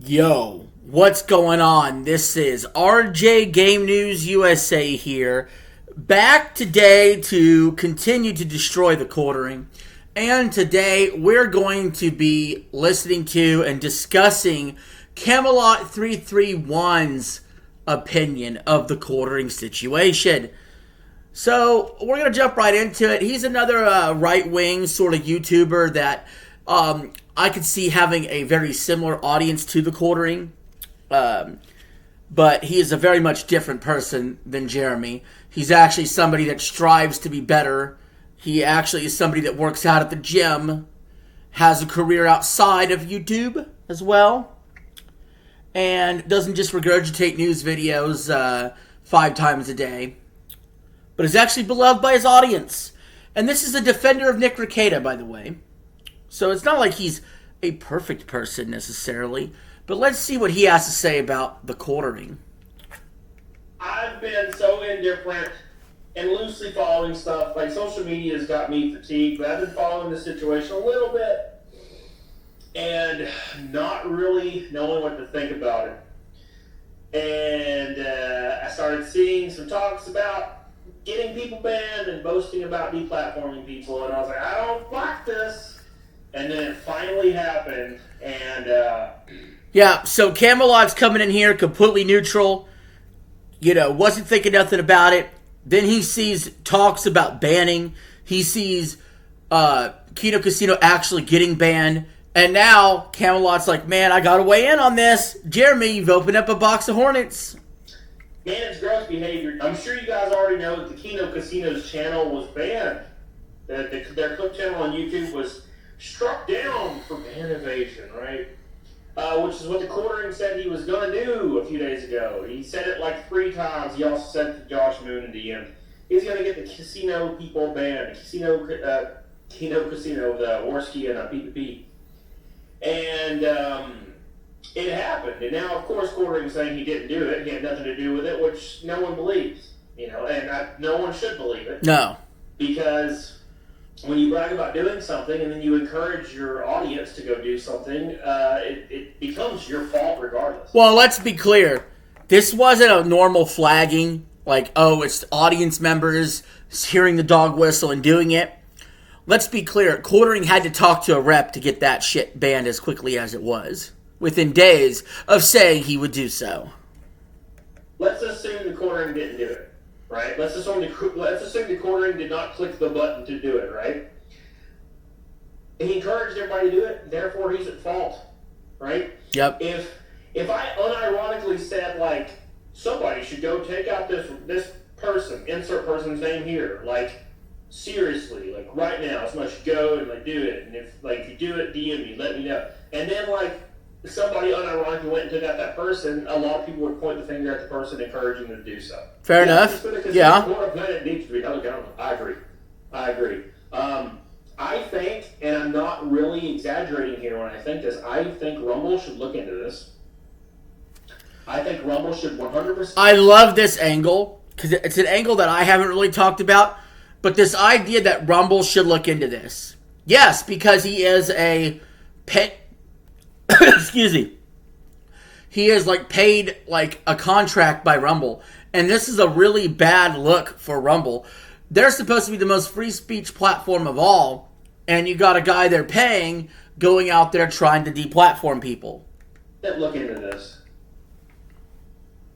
Yo, what's going on? This is RJ Game News USA here, back today to continue to destroy the quartering. And today we're going to be listening to and discussing Camelot 331's opinion of the quartering situation. So we're going to jump right into it. He's another right-wing sort of YouTuber that I could see having a very similar audience to the quartering. But he is a very much different person than Jeremy. He's actually somebody that strives to be better. He actually is somebody that works out at the gym, has a career outside of YouTube as well, and doesn't just regurgitate news videos 5 times a day, but is actually beloved by his audience. And this is a defender of Nick Rekieta, by the way. So it's not like he's a perfect person necessarily, but let's see what he has to say about the quartering. I've been so indifferent and loosely following stuff. Like, social media has got me fatigued, but I've been following the situation a little bit and not really knowing what to think about it. And I started seeing some talks about getting people banned and boasting about deplatforming people, and I was like, I don't like this. And then it finally happened, and yeah, so Camelot's coming in here completely neutral, wasn't thinking nothing about it. Then he sees talks about banning. He sees Kino Casino actually getting banned. And now Camelot's like, man, I gotta weigh in on this. Jeremy, you've opened up a box of hornets. Man, it's gross behavior. I'm sure you guys already know that the Kino Casino's channel was banned. Their clip channel on YouTube was struck down for ban evasion, right? Which is what the quartering said he was going to do a few days ago. He said it like 3 times. He also said to Josh Moon in the end, he's going to get the casino people banned. Kino Casino, the Worski and PPP. And it happened. And now, of course, quartering's saying he didn't do it. He had nothing to do with it, which no one believes. And no one should believe it. No. Because when you brag about doing something and then you encourage your audience to go do something, it becomes your fault regardless. Well, let's be clear. This wasn't a normal flagging, like, oh, it's audience members hearing the dog whistle and doing it. Let's be clear. Quartering had to talk to a rep to get that shit banned as quickly as it was, within days of saying he would do so. Let's assume the quartering didn't do it. Right? Let's assume the quartering did not click the button to do it, right? He encouraged everybody to do it, therefore he's at fault, right? Yep. If I unironically said, like, somebody should go take out this person, insert person's name here, like, seriously, like, right now, somebody should go and, like, do it, and if you do it, DM me, let me know. And then, like, somebody unironically went and took out that person, a lot of people would point the finger at the person, encouraging them to do so. Fair enough. Yeah. Planet needs to be held accountable. I agree. I think, and I'm not really exaggerating here when I think this, I think Rumble should look into this. I think Rumble should 100%. I love this angle, because it's an angle that I haven't really talked about, but this idea that Rumble should look into this. Yes, because he is a pet. Excuse me. He is like paid like a contract by Rumble. And this is a really bad look for Rumble. They're supposed to be the most free speech platform of all. And you got a guy they're paying going out there trying to deplatform people. Look into this.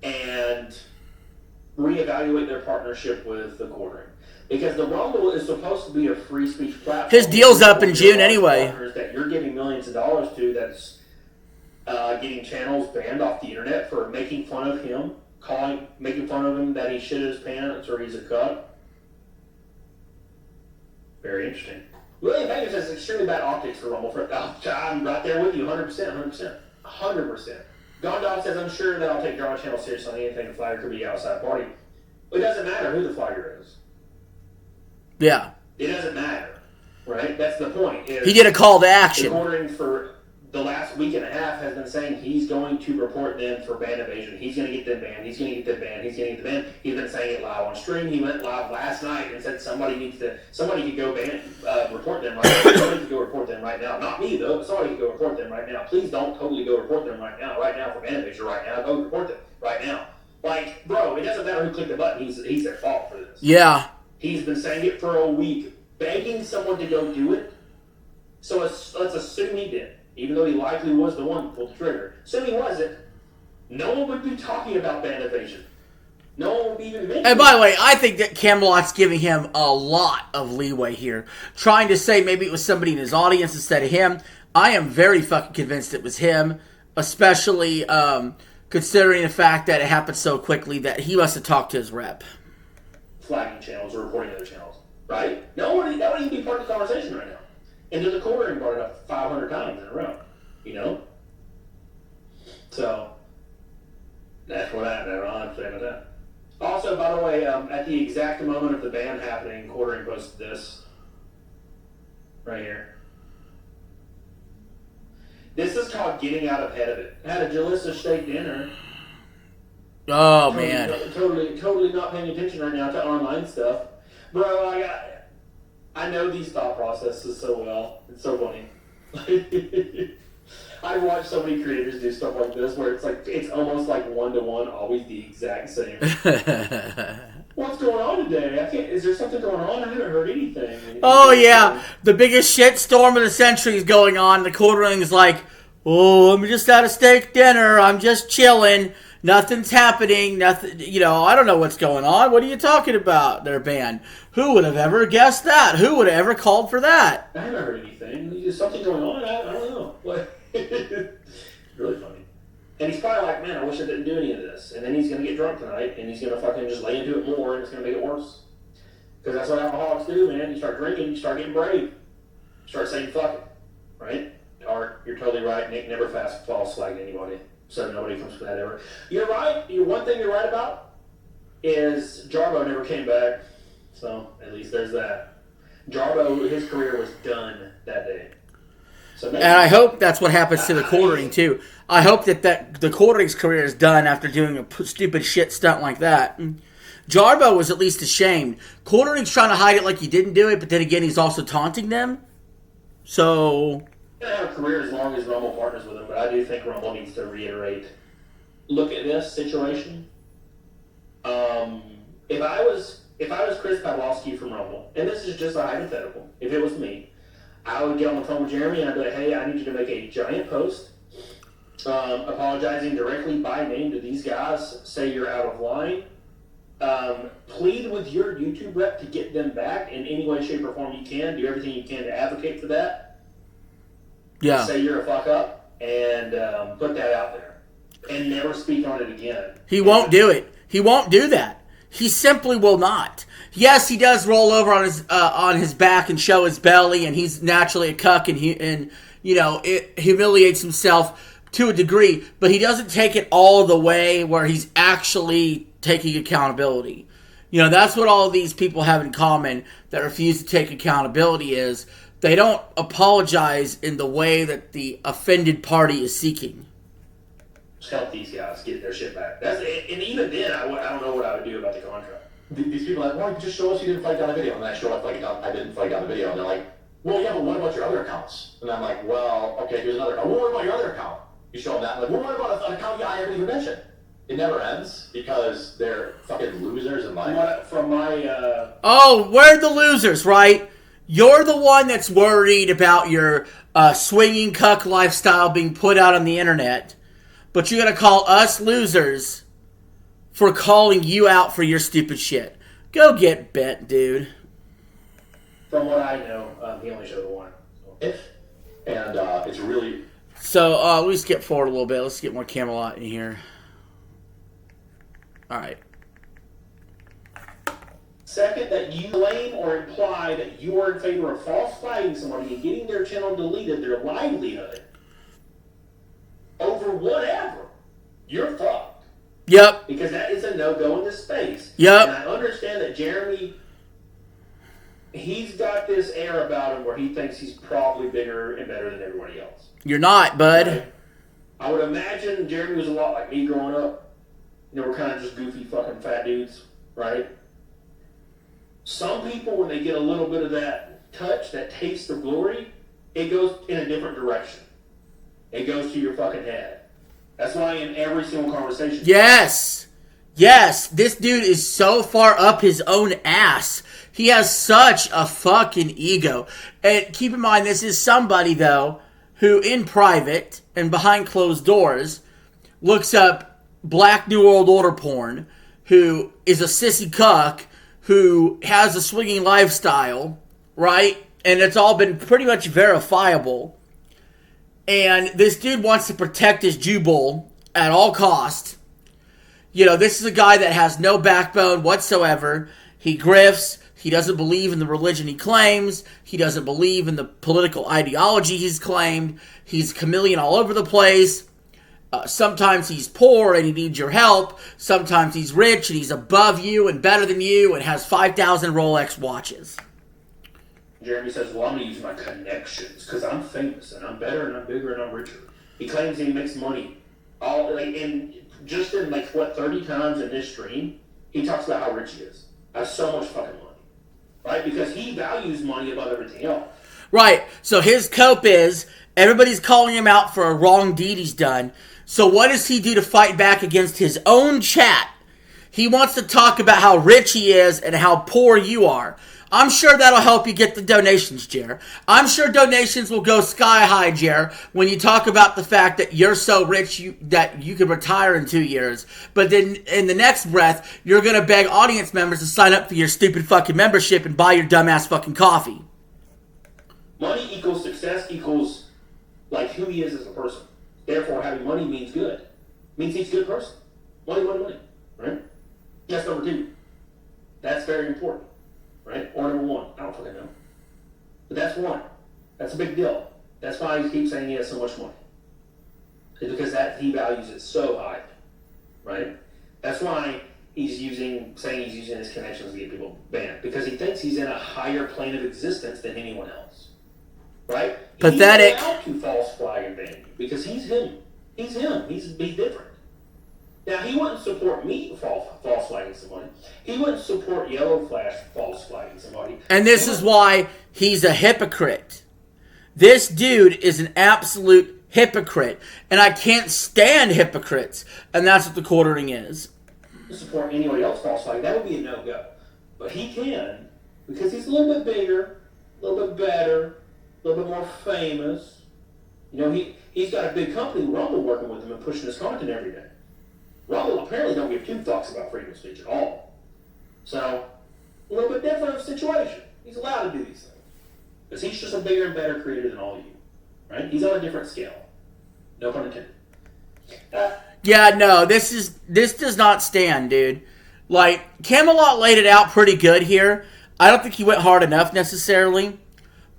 And reevaluate their partnership with the quartering. Because the Rumble is supposed to be a free speech platform. His deal's up in June anyway. That you're giving millions of dollars to that's getting channels banned off the internet for making fun of him, making fun of him that he shit his pants or he's a cunt. Very interesting. William Hagan says it's extremely bad optics for Rumble. I'm right there with you, 100%. Gondog says, I'm sure that I'll take drama channel seriously on anything the flagger could be outside party. It doesn't matter who the flagger is. Yeah. It doesn't matter, right? That's the point. He did a call to action. Ordering for the last week and a half has been saying he's going to report them for ban evasion. He's going to get them banned. He's going to get them banned. He's going to get them banned. He's been saying it live on stream. He went live last night and said somebody could go report them right now. Somebody could go report them right now. Not me, though, but somebody could go report them right now. Please don't totally go report them right now. Right now for ban evasion right now. Go report them right now. Like, bro, it doesn't matter who clicked the button. He's at fault for this. Yeah. He's been saying it for a week, begging someone to go do it. So let's assume he did. Even though he likely was the one who pulled the trigger. So he wasn't. No one would be talking about ban evasion. No one would be even mentioning. And by the way, I think that Camelot's giving him a lot of leeway here. Trying to say maybe it was somebody in his audience instead of him. I am very fucking convinced it was him. Especially considering the fact that it happened so quickly that he must have talked to his rep. Flagging channels or reporting other channels. Right? That wouldn't even be part of the conversation right now. And then the quartering brought it up 500 times in a row, you know? So, that's what happened. I don't know how to say about that. Also, by the way, at the exact moment of the ban happening, quartering posted this. Right here. This is called getting out ahead of it. Had a Jalissa steak dinner. Oh, man. Totally not paying attention right now to online stuff. Bro, I know these thought processes so well. It's so funny. I watch so many creators do stuff like this where it's almost like one-to-one, always the exact same. What's going on today? Is there something going on? I haven't heard anything. Oh, yeah. The biggest shitstorm of the century is going on. The quartering is like, oh, I'm just at a steak dinner. I'm just chilling. Nothing's happening. Nothing. I don't know what's going on. What are you talking about? They're banned. Who would have ever guessed that? Who would have ever called for that? I haven't heard anything. Is something going on? I don't know. Really funny. And he's probably like, man, I wish I didn't do any of this. And then he's going to get drunk tonight, and he's going to fucking just lay into it more, and it's going to make it worse. Because that's what alcoholics do, man. You start drinking, you start getting brave. You start saying fuck it. Right? Or, you're totally right. Nick never false flagged anybody. So nobody comes from that ever. You're right. One thing you're right about is Jarbo never came back. So at least there's that. Jarbo, his career was done that day. So and I hope that's what happens to the quartering too. I hope that the quartering's career is done after doing a stupid shit stunt like that. Jarbo was at least ashamed. Quartering's trying to hide it like he didn't do it, but then again, he's also taunting them. So... He's going to have a career as long as Rumble partners with him, but I do think Rumble needs to reiterate. Look at this situation. If I was Chris Pavlovsky from Rumble, and this is just a hypothetical, if it was me, I would get on the phone with Jeremy and I'd be like, hey, I need you to make a giant post apologizing directly by name to these guys, say you're out of line, plead with your YouTube rep to get them back in any way, shape, or form you can, do everything you can to advocate for that. Yeah. Say you're a fuck up and put that out there and never speak on it again. He won't do it. He won't do that. He simply will not. Yes, he does roll over on his back and show his belly, and he's naturally a cuck, and it humiliates himself to a degree, but he doesn't take it all the way where he's actually taking accountability. That's what all of these people have in common that refuse to take accountability is they don't apologize in the way that the offended party is seeking. Just help these guys get their shit back. And even then, I don't know what I would do about the contract. These people are like, well, just show us you didn't flag down the video. And then I show up I didn't flag down the video. And they're like, well, yeah, but what about your other accounts? And I'm like, well, okay, here's another account. Well, what about your other account? You show them that. I'm like, well, what about an account I haven't even mentioned? It never ends because they're fucking losers in life. Oh, we're the losers, right? You're the one that's worried about your swinging cuck lifestyle being put out on the internet. But you're going to call us losers for calling you out for your stupid shit. Go get bent, dude. From what I know, he only showed one. And it's really... So, let me skip forward a little bit. Let's get more Camelot in here. Alright. Second, that you blame or imply that you are in favor of false flagging somebody and getting their channel deleted, their livelihood, over whatever, you're fucked. Yep. Because that is a no-go in this space. Yep. And I understand that Jeremy he's got this air about him where he thinks he's probably bigger and better than everybody else. You're not, bud. Right? I would imagine Jeremy was a lot like me growing up. You know, we're kind of just goofy fucking fat dudes, right? Some people, when they get a little bit of that touch, that taste of glory, it goes in a different direction. It goes to your fucking head. That's why in every single conversation... Yes! Yes! This dude is so far up his own ass. He has such a fucking ego. And keep in mind, this is somebody, though, who in private and behind closed doors looks up black New World Order porn, who is a sissy cuck, who has a swinging lifestyle, right? And it's all been pretty much verifiable. And this dude wants to protect his jubal at all costs. You know, this is a guy that has no backbone whatsoever. He grifts. He doesn't believe in the religion he claims. He doesn't believe in the political ideology he's claimed. He's a chameleon all over the place. Sometimes he's poor and he needs your help. Sometimes he's rich and he's above you and better than you and has 5,000 Rolex watches. Jeremy says, well, I'm going to use my connections because I'm famous and I'm better and I'm bigger and I'm richer. He claims he makes money. And just in 30 times in this stream, he talks about how rich he is. Has so much fucking money. Right? Because he values money above everything else. Right. So his cope is everybody's calling him out for a wrong deed he's done. So what does he do to fight back against his own chat? He wants to talk about how rich he is and how poor you are. I'm sure that'll help you get the donations, Jer. I'm sure donations will go sky high, Jer, when you talk about the fact that you're so rich that you could retire in 2 years. But then in the next breath, you're going to beg audience members to sign up for your stupid fucking membership and buy your dumbass fucking coffee. Money equals success equals who he is as a person. Therefore, having money means good. Means he's a good person. Money, money, money. Right? That's number 2. That's very important. Right? Or number 1. I don't fucking know. But that's 1. That's a big deal. That's why he keeps saying he has so much money. It's because he values it so high. Right? That's why saying he's using his connections to get people banned. Because he thinks he's in a higher plane of existence than anyone else. Right? Pathetic. He's allowed to false flag and ban you because he's him. He's him. He's different. Now, he wouldn't support me false flagging somebody. He wouldn't support Yellow Flash false flagging somebody. And this is why he's a hypocrite. This dude is an absolute hypocrite. And I can't stand hypocrites. And that's what the quartering is. Support anybody else false flagging, that would be a no-go. But he can, because he's a little bit bigger, a little bit better, a little bit more famous. You know, he's got a big company, Rumble, working with him and pushing his content every day. Rumble apparently don't give 2 fucks about freedom of speech at all. So, a little bit different situation. He's allowed to do these things. Because he's just a bigger and better creator than all of you. Right? He's on a different scale. No pun intended. Yeah, no, this does not stand, dude. Camelot laid it out pretty good here. I don't think he went hard enough necessarily.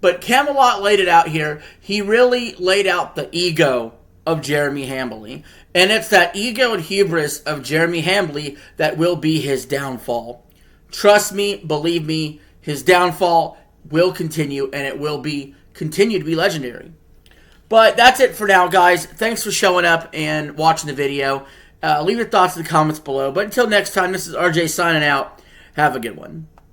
But Camelot laid it out here. He really laid out the ego of Jeremy Hambly. And it's that ego and hubris of Jeremy Hambly that will be his downfall. Trust me, believe me, his downfall will continue and it will continue to be legendary. But that's it for now, guys. Thanks for showing up and watching the video. Leave your thoughts in the comments below. But until next time, this is RJ signing out. Have a good one.